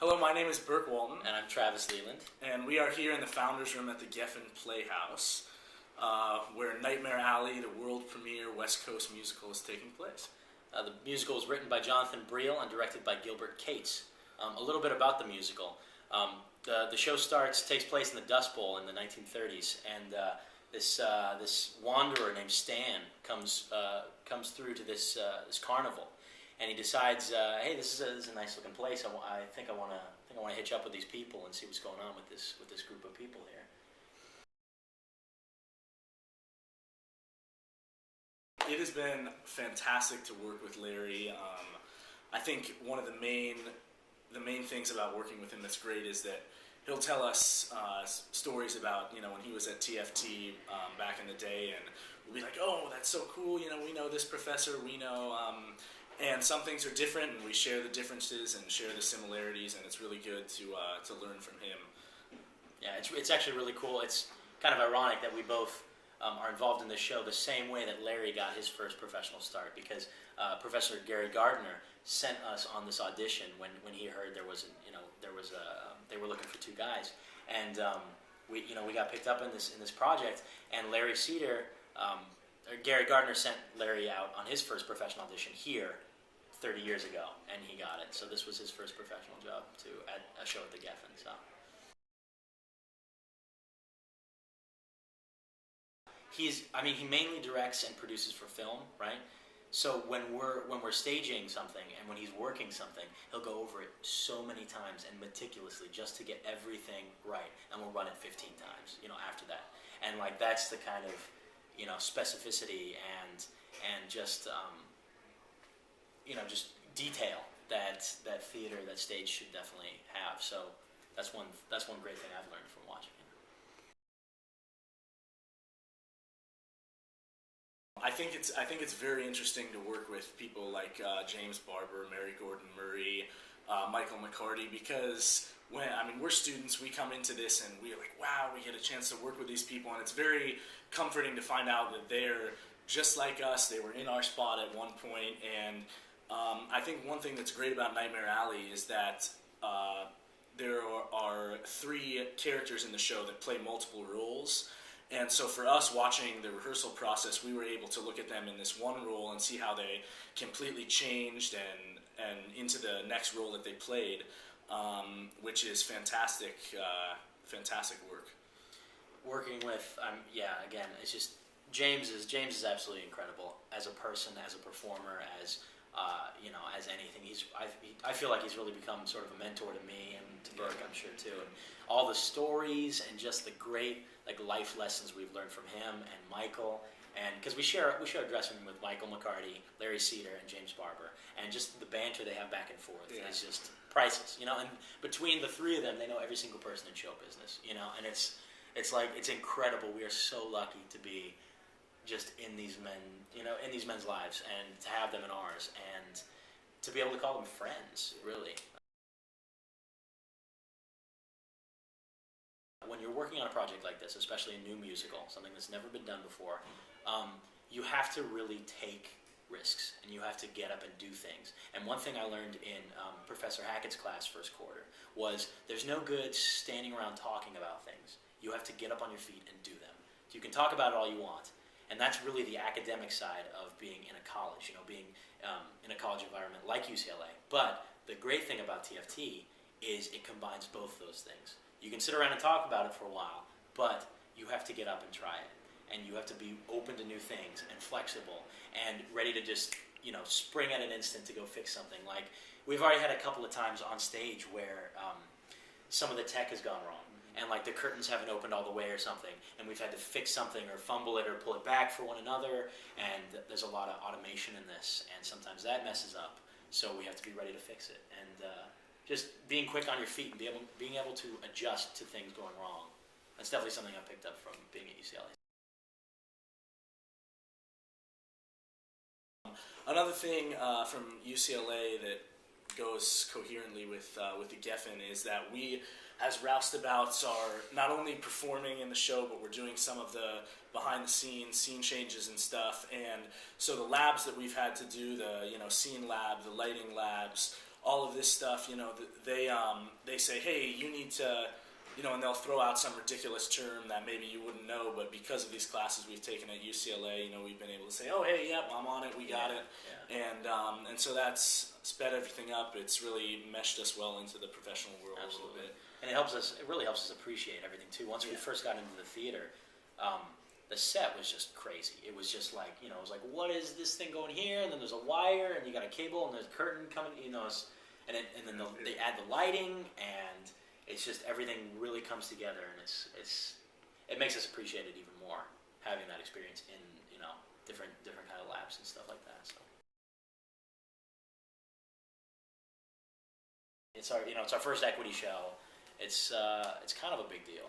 Hello, my name is Burke Walton. And I'm Travis Leland. And we are here in the Founders Room at the Geffen Playhouse, where Nightmare Alley, the world premiere West Coast musical, is taking place. The musical is written by Jonathan Brielle and directed by Gilbert Cates. A little bit about the musical. The show takes place in the Dust Bowl in the 1930s, and this wanderer named Stan comes through to this carnival, and he decides, hey, this is a nice looking place. I think I want to hitch up with these people and see what's going on with this group of people here. It has been fantastic to work with Larry. I think one of the main things about working with him that's great is that he'll tell us stories about, when he was at TFT back in the day, and we'll be like, oh, that's so cool, we know this professor, and some things are different, and we share the differences and share the similarities, and it's really good to learn from him. Yeah, it's actually really cool. It's kind of ironic that we both are involved in this show the same way that Larry got his first professional start, because Professor Gary Gardner sent us on this audition when he heard they were looking for two guys, and we got picked up in this project, and Larry Cedar, Gary Gardner sent Larry out on his first professional audition here 30 years ago, and he got it. So this was his first professional job at a show at the Geffen. So. He mainly directs and produces for film, right? So when we're staging something and when he's working something, he'll go over it so many times and meticulously just to get everything right, and we'll run it 15 times, after that. And that's the kind of, specificity and just just detail that theater, that stage should definitely have. So that's one great thing I've learned from watching it. I think it's very interesting to work with people like James Barbour, Mary Gordon Murray, Michael McCarty, because we're students, we come into this and we're like, wow, we get a chance to work with these people, and it's very comforting to find out that they're just like us. They were in our spot at one point, and I think one thing that's great about Nightmare Alley is that there are three characters in the show that play multiple roles. And so for us, watching the rehearsal process, we were able to look at them in this one role and see how they completely changed and into the next role that they played, which is fantastic, fantastic work. Working with, again, it's just James is absolutely incredible as a person, as a performer, as anything. I feel like he's really become sort of a mentor to me and to Burke, I'm sure too. And all the stories and just the great life lessons we've learned from him and Michael, and because we share a dressing room with Michael McCarty, Larry Cedar, and James Barbour, and just the banter they have back and forth is just priceless. And between the three of them, they know every single person in show business. And it's incredible. We are so lucky to be just in these men's lives, and to have them in ours, and to be able to call them friends, really. When you're working on a project like this, especially a new musical, something that's never been done before, you have to really take risks, and you have to get up and do things. And one thing I learned in Professor Hackett's class first quarter was there's no good standing around talking about things. You have to get up on your feet and do them. You can talk about it all you want, and that's really the academic side of being in a college, being in a college environment like UCLA. But the great thing about TFT is it combines both those things. You can sit around and talk about it for a while, but you have to get up and try it. And you have to be open to new things and flexible and ready to just, spring at an instant to go fix something. Like, we've already had a couple of times on stage where some of the tech has gone wrong, and the curtains haven't opened all the way or something, and we've had to fix something or fumble it or pull it back for one another, and there's a lot of automation in this, and sometimes that messes up, so we have to be ready to fix it. And just being quick on your feet and being able to adjust to things going wrong. That's definitely something I picked up from being at UCLA. Another thing from UCLA that goes coherently with the Geffen is that we, as Roustabouts, are not only performing in the show, but we're doing some of the behind-the-scenes scene changes and stuff. And so the labs that we've had to do, the scene lab, the lighting labs, all of this stuff, they say, hey, you need to, and they'll throw out some ridiculous term that maybe you wouldn't know, but because of these classes we've taken at UCLA, we've been able to say, oh, hey, yep, I'm on it, we got it. Yeah. And so that's sped everything up. It's really meshed us well into the professional world. Absolutely. A little bit. And it really helps us appreciate everything too. Once we first got into the theater, the set was just crazy. It was just like, it was like, what is this thing going here? And then there's a wire, and you got a cable, and there's a curtain coming, and then they add the lighting, and it's just everything really comes together, and it makes us appreciate it even more, having that experience in different kind of labs and stuff like that. So it's our first equity show. It's kind of a big deal.